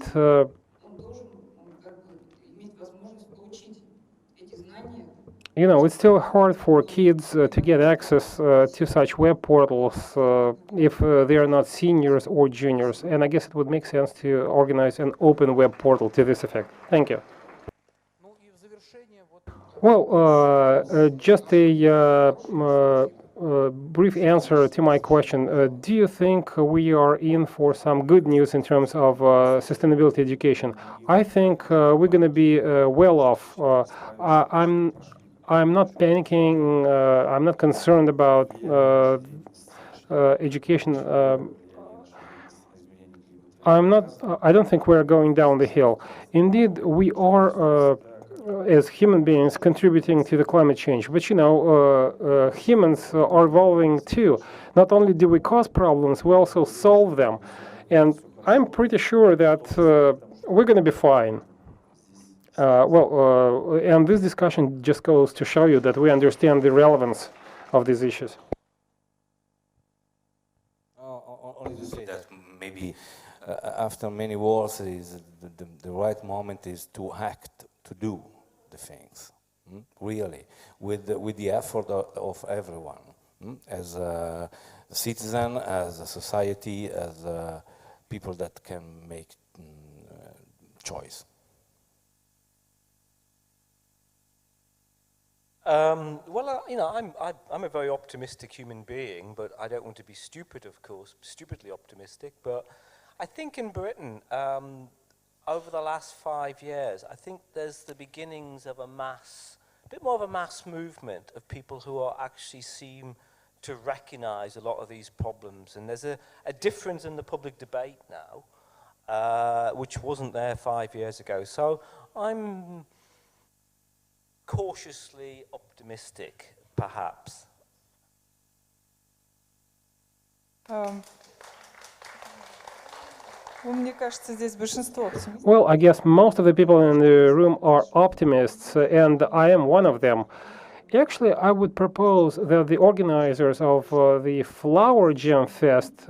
Speaker 1: you know, it's still hard for kids to get access to such web portals if they are not seniors or juniors. And I guess it would make sense to organize an open web portal to this effect. Thank you. Well, just a brief answer to my question. Do you think we are in for some good news in terms of sustainability education? I think we're going to be well off. I'm not panicking. I'm not concerned about education, I don't think we're going down the hill. Indeed, we are, as human beings, contributing to the climate change. But you know, humans are evolving too. Not only do we cause problems, we also solve them. And I'm pretty sure that we're going to be fine. And this discussion just goes to show you that we understand the relevance of these issues.
Speaker 2: Only to say that maybe after many wars, the right moment is to act, to do the things, really, with the effort of everyone, as a citizen, as a society, as people that can make choice.
Speaker 6: Well, you know, I'm a very optimistic human being, but I don't want to be stupid, of course, stupidly optimistic. But I think in Britain, over the last 5 years, I think there's the beginnings of a bit more of a mass movement of people who are actually seem to recognize a lot of these problems. And there's a difference in the public debate now, which wasn't there 5 years ago. So I'm cautiously optimistic, perhaps.
Speaker 1: Well, I guess most of the people in the room are optimists, and I am one of them. Actually, I would propose that the organizers of the Flower Jam Fest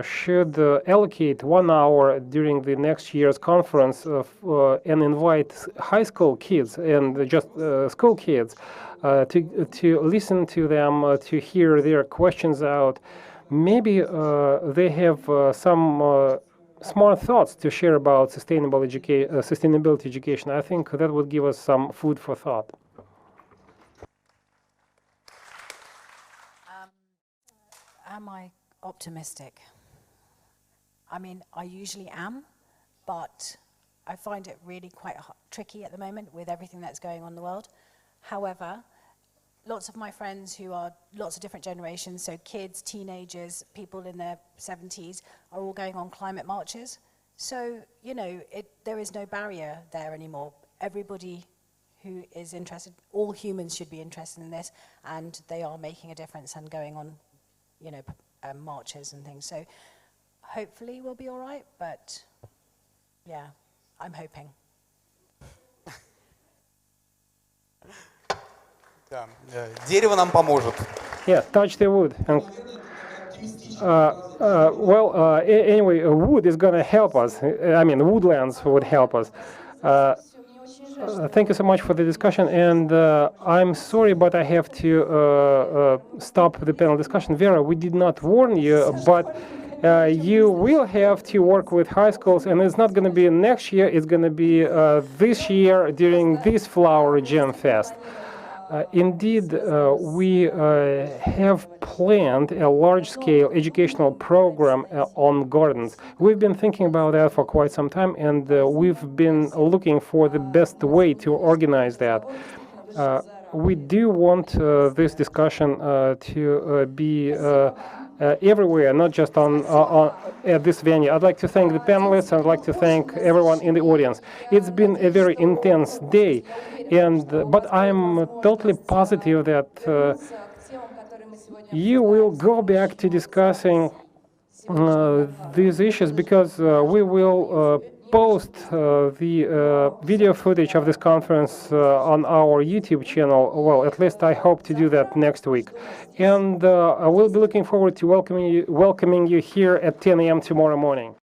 Speaker 1: should allocate 1 hour during the next year's conference and invite high school kids and just school kids to listen to them, to hear their questions out. Maybe they have some smart thoughts to share about sustainability education. I think that would give us some food for thought.
Speaker 5: Am I optimistic? I mean, I usually am, but I find it really quite tricky at the moment with everything that's going on in the world. However, lots of my friends who are lots of different generations, so kids, teenagers, people in their 70s, are all going on climate marches. So, you know, there is no barrier there anymore. Everybody who is interested, all humans should be interested in this, and they are making a difference and going on, you know, marches and things. So hopefully we'll be all right, but yeah, I'm hoping.
Speaker 3: Дерево нам поможет.
Speaker 1: Yeah, touch the wood. And, anyway, wood is going to help us. I mean, woodlands would help us. Thank you so much for the discussion, and I'm sorry, but I have to stop the panel discussion. Vera, we did not warn you, but you will have to work with high schools, and it's not going to be next year, it's going to be this year during this Flower Jam Fest. Indeed, we have planned a large-scale educational program on gardens. We've been thinking about that for quite some time, and we've been looking for the best way to organize that. We do want this discussion to be everywhere, not just at this venue. I'd like to thank the panelists. I'd like to thank everyone in the audience. It's been a very intense day, but I'm totally positive that you will go back to discussing these issues, because we will post the video footage of this conference on our YouTube channel. Well, at least I hope to do that next week. And I will be looking forward to welcoming you here at 10 a.m. tomorrow morning.